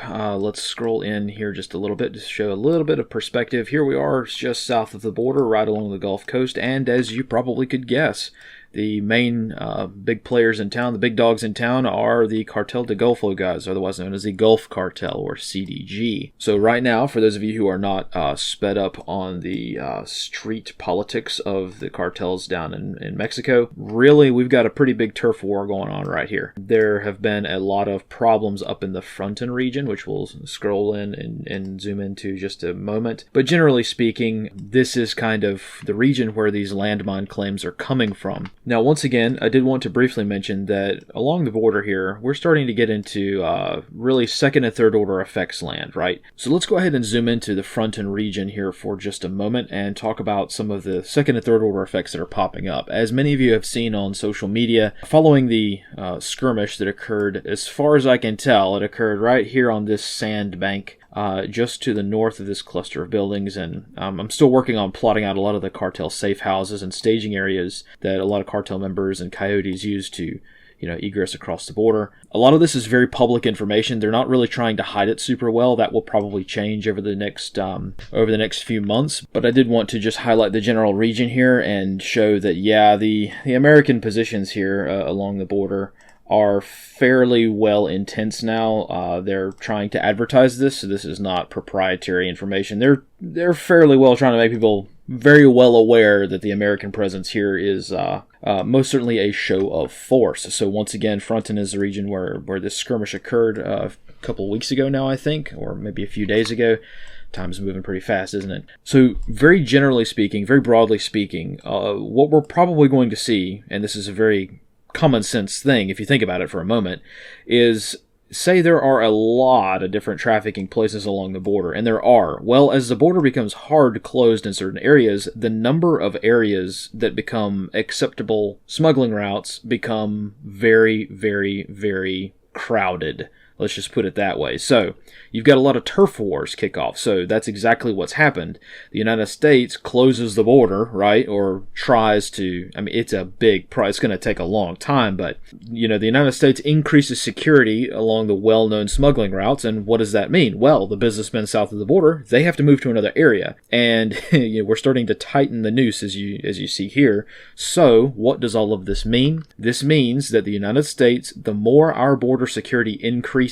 Let's scroll in here just a little bit to show a little bit of perspective. Here we are just south of the border, right along the Gulf Coast, and as you probably could guess, the main big players in town, the big dogs in town, are the Cartel de Golfo guys, otherwise known as the Gulf Cartel, or CDG. So right now, for those of you who are not sped up on the street politics of the cartels down in Mexico, really, we've got a pretty big turf war going on right here. There have been a lot of problems up in the Fronten region, which we'll scroll in and zoom into just a moment. But generally speaking, this is kind of the region where these landmine claims are coming from. Now, once again, I did want to briefly mention that along the border here, we're starting to get into really second and third order effects land, right? So let's go ahead and zoom into the Fronten region here for just a moment and talk about some of the second and third order effects that are popping up. As many of you have seen on social media, following the skirmish that occurred, as far as I can tell, it occurred right here on this sand bank just to the north of this cluster of buildings, and I'm still working on plotting out a lot of the cartel safe houses and staging areas that a lot of cartel members and coyotes use to, egress across the border. A lot of this is very public information. They're not really trying to hide it super well. That will probably change over the next few months. But I did want to just highlight the general region here and show that, yeah, the American positions here along the border are fairly well intense now. They're trying to advertise this, so this is not proprietary information. They're fairly well trying to make people very well aware that the American presence here is most certainly a show of force. So once again, Fronten is the region where this skirmish occurred a couple weeks ago now, I think, or maybe a few days ago. Time's moving pretty fast, isn't it? So very generally speaking, very broadly speaking, what we're probably going to see, and this is a very common sense thing if you think about it for a moment, is say there are a lot of different trafficking places along the border, and there are. Well, as the border becomes hard closed in certain areas, the number of areas that become acceptable smuggling routes become very, very, very crowded. Let's just put it that way. So you've got a lot of turf wars kick off. So that's exactly what's happened. The United States closes the border, right? Or tries to. I mean, it's a big price. It's going to take a long time. But, the United States increases security along the well-known smuggling routes. And what does that mean? Well, the businessmen south of the border, they have to move to another area. And we're starting to tighten the noose, as you see here. So what does all of this mean? This means that the United States, the more our border security increases,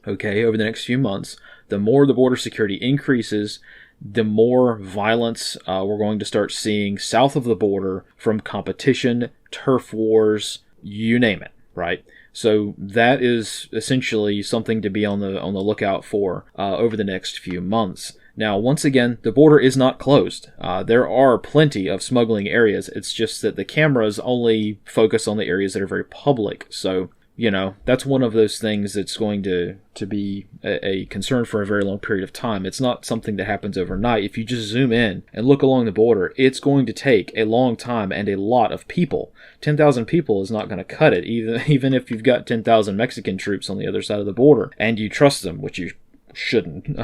over the next few months, the more the border security increases, the more violence we're going to start seeing south of the border from competition, turf wars, you name it, right? So that is essentially something to be on the lookout for over the next few months. Now, once again, the border is not closed. There are plenty of smuggling areas. It's just that the cameras only focus on the areas that are very public. So that's one of those things that's going to be a concern for a very long period of time. It's not something that happens overnight. If you just zoom in and look along the border, it's going to take a long time and a lot of people. 10,000 people is not going to cut it, even if you've got 10,000 Mexican troops on the other side of the border, and you trust them, which you shouldn't.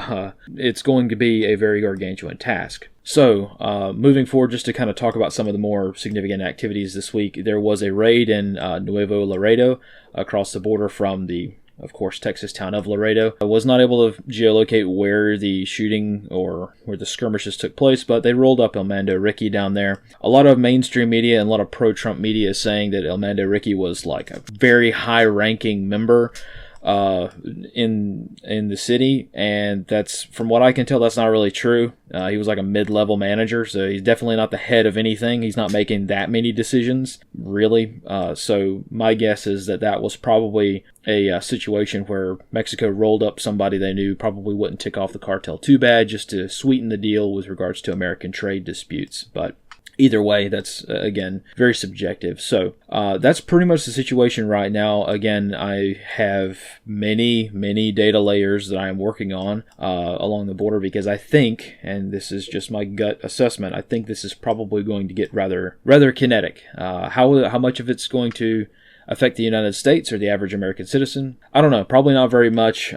It's going to be a very gargantuan task. So, moving forward, just to kind of talk about some of the more significant activities this week, there was a raid in Nuevo Laredo across the border from the, of course, Texas town of Laredo. I was not able to geolocate where the shooting or where the skirmishes took place, but they rolled up Armando Ricky down there. A lot of mainstream media and a lot of pro-Trump media is saying that Armando Ricky was like a very high-ranking member in the city, and that's, from what I can tell, that's not really true. He was like a mid-level manager, so he's definitely not the head of anything. He's not making that many decisions, really. So my guess is that was probably a situation where Mexico rolled up somebody they knew probably wouldn't tick off the cartel too bad, just to sweeten the deal with regards to American trade disputes. But either way, that's, again, very subjective. So that's pretty much the situation right now. Again, I have many, many data layers that I am working on along the border, because I think, and this is just my gut assessment, I think this is probably going to get rather kinetic. How much of it's going to affect the United States or the average American citizen? I don't know. Probably not very much.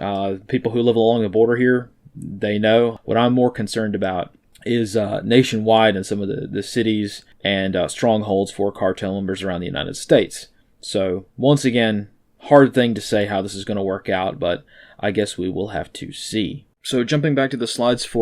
People who live along the border here, they know. What I'm more concerned about is nationwide in some of the cities and strongholds for cartel members around the United States. So once again, hard thing to say how this is going to work out, but I guess we will have to see. So jumping back to the slides for